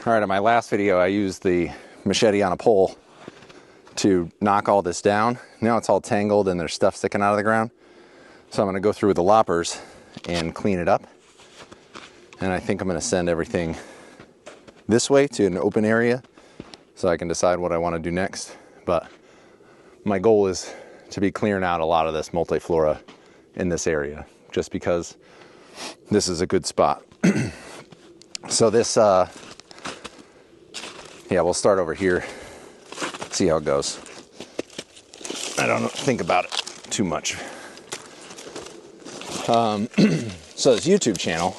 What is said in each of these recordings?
All right, in my last video, I used the machete on a pole to knock all this down. Now it's all tangled and there's stuff sticking out of the ground. So I'm gonna go through with the loppers and clean it up. And I think I'm gonna send everything this way to an open area so I can decide what I wanna do next. But my goal is to be clearing out a lot of this multiflora in this area, just because this is a good spot. So this, yeah, we'll start over here, see how it goes. I don't think about it too much. So this YouTube channel,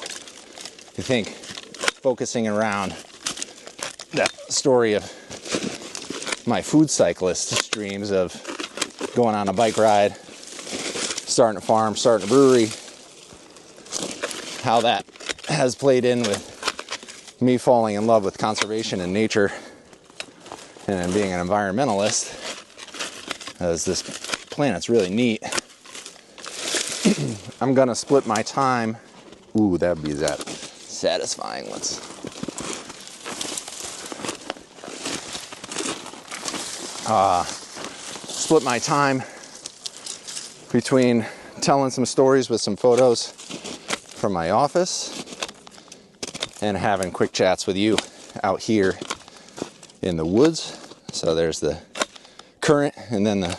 I think focusing around that story of my food cyclist dreams of going on a bike ride, starting a farm, starting a brewery, how that has played in with me falling in love with conservation and nature and being an environmentalist, as this planet's really neat. I'm gonna split my time. Ooh, that'd be that satisfying. Let's split my time between telling some stories with some photos from my office and having quick chats with you out here in the woods. So there's the current and then the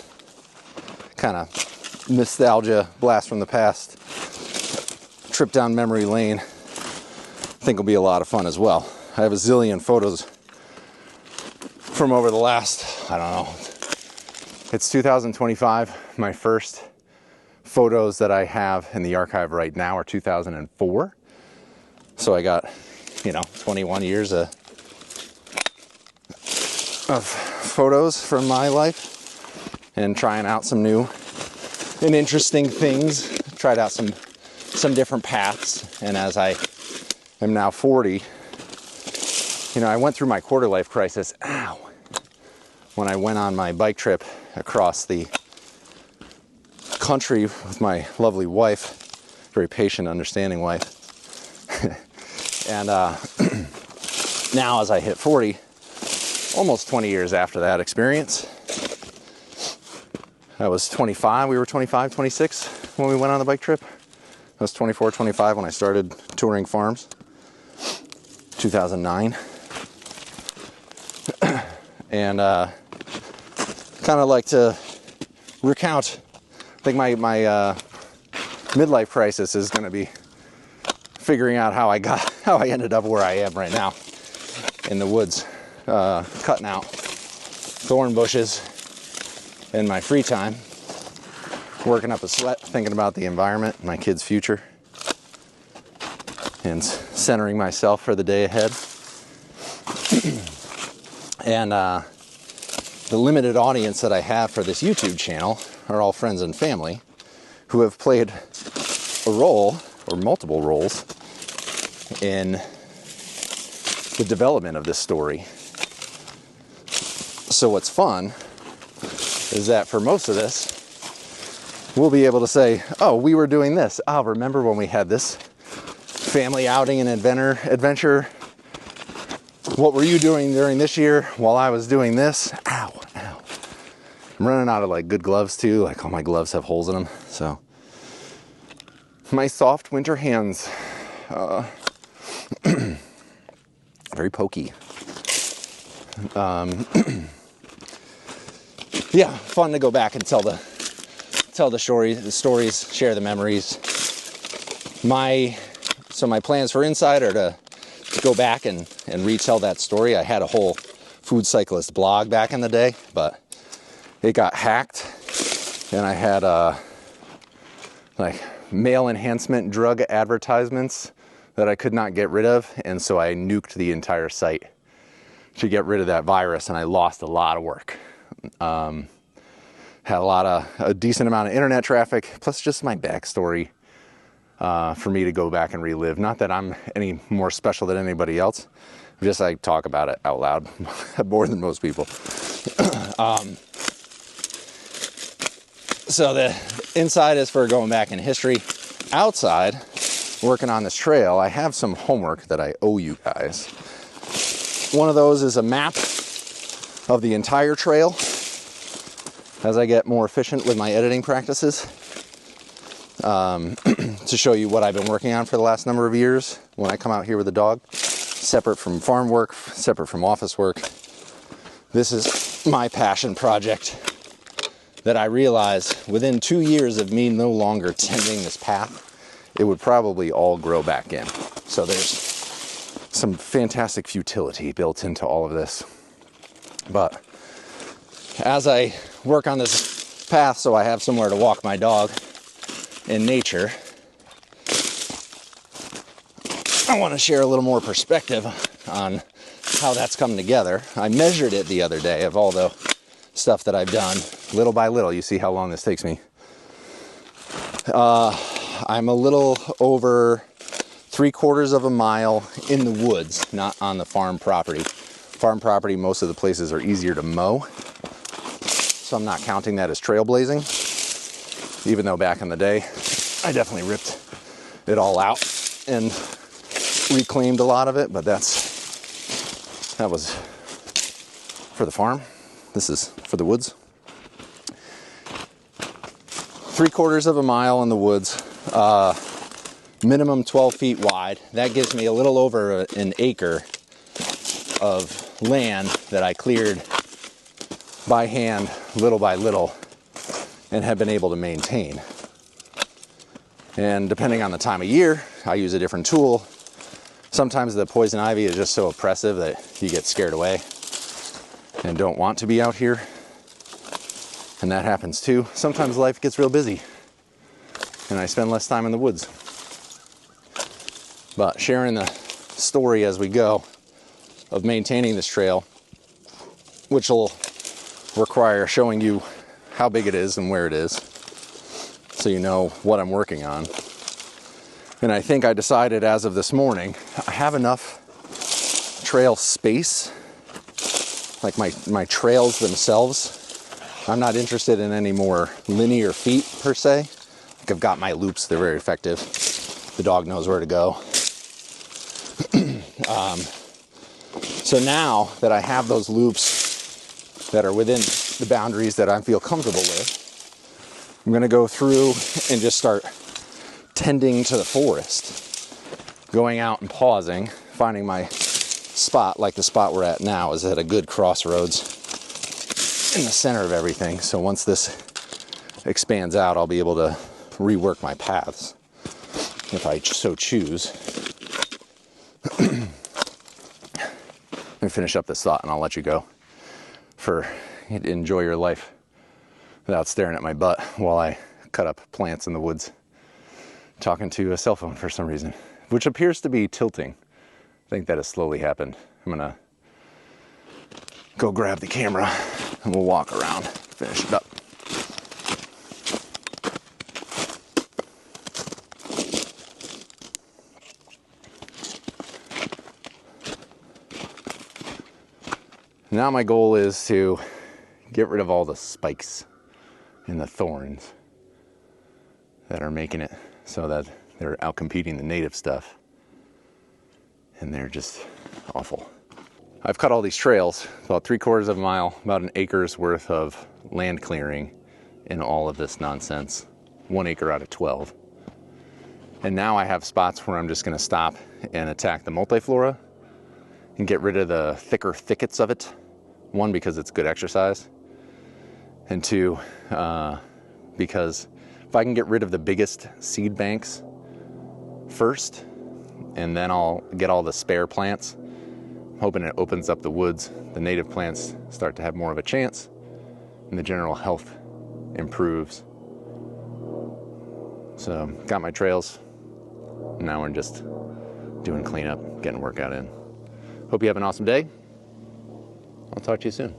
kind of nostalgia blast from the past trip down memory lane. I think will be a lot of fun as well. I have a zillion photos from over the last, I don't know, it's 2025. My first photos that I have in the archive right now are 2004. So I got, 21 years of photos from my life and trying out some new and interesting things. Tried out some different paths. And as I am now 40, I went through my quarter life crisis, when I went on my bike trip across the country with my lovely wife, very patient, understanding wife. And now as I hit 40, almost 20 years after that experience, I was 25, we were 25, 26 when we went on the bike trip. I was 24, 25 when I started touring farms, 2009. And kind of like to recount, I think my midlife crisis is going to be figuring out how I ended up where I am right now in the woods, cutting out thorn bushes in my free time, working up a sweat, thinking about the environment, my kids' future, and centering myself for the day ahead. And the limited audience that I have for this YouTube channel are all friends and family who have played a role or multiple roles in the development of this story. So what's fun is that for most of this, we'll be able to say, oh, we were doing this. Oh, remember when we had this family outing and adventure? What were you doing during this year while I was doing this? Ow. I'm running out of good gloves too. All my gloves have holes in them. So my soft winter hands, very pokey. Yeah, fun to go back and tell the stories, share the memories. So my plans for Inside are to go back and retell that story. I had a whole food cyclist blog back in the day, but it got hacked, and I had male enhancement drug advertisements that I could not get rid of, and so I nuked the entire site to get rid of that virus, and I lost a lot of work. Had a decent amount of internet traffic, plus just my backstory for me to go back and relive. Not that I'm any more special than anybody else, just I talk about it out loud more than most people. So the inside is for going back in history. Outside, working on this trail, I have some homework that I owe you guys. One of those is a map of the entire trail as I get more efficient with my editing practices, to show you what I've been working on for the last number of years when I come out here with the dog, separate from farm work, separate from office work. This is my passion project that I realized within 2 years of me no longer tending this path, it would probably all grow back in. So there's some fantastic futility built into all of this. But as I work on this path so I have somewhere to walk my dog in nature, I want to share a little more perspective on how that's come together. I measured it the other day of all the stuff that I've done, little by little. You see how long this takes me. I'm a little over 3/4 of a mile in the woods, not on the farm property. Farm property, most of the places are easier to mow, so I'm not counting that as trailblazing, even though back in the day, I definitely ripped it all out and reclaimed a lot of it, but that was for the farm. This is for the woods. 3/4 of a mile in the woods, minimum 12 feet wide. That gives me a little over an acre of land that I cleared by hand, little by little, and have been able to maintain. And depending on the time of year, I use a different tool. Sometimes the poison ivy is just so oppressive that you get scared away and don't want to be out here. And that happens too. Sometimes life gets real busy and I spend less time in the woods. But sharing the story as we go of maintaining this trail, which will require showing you how big it is and where it is, so you know what I'm working on. And I think I decided as of this morning, I have enough trail space, like my trails themselves. I'm not interested in any more linear feet per se. Like I've got my loops, they're very effective. The dog knows where to go. So now that I have those loops that are within the boundaries that I feel comfortable with, I'm gonna go through and just start tending to the forest, going out and pausing, finding my spot, like the spot we're at now is at a good crossroads in the center of everything. So once this expands out, I'll be able to rework my paths if I so choose. Let me finish up this thought and I'll let you go for enjoy your life without staring at my butt while I cut up plants in the woods, talking to a cell phone for some reason, which appears to be tilting. I think that has slowly happened. I'm gonna go grab the camera and we'll walk around, finish it up. Now my goal is to get rid of all the spikes and the thorns that are making it so that they're outcompeting the native stuff. And they're just awful. I've cut all these trails, about 3/4 of a mile, about an acre's worth of land clearing in all of this nonsense. 1 acre out of 12. And now I have spots where I'm just gonna stop and attack the multiflora and get rid of the thicker thickets of it. 1, because it's good exercise. And 2, because if I can get rid of the biggest seed banks first, and then I'll get all the spare plants, I'm hoping it opens up the woods. The native plants start to have more of a chance, and the general health improves. So, got my trails. Now we're just doing cleanup, getting a workout in. Hope you have an awesome day. I'll talk to you soon.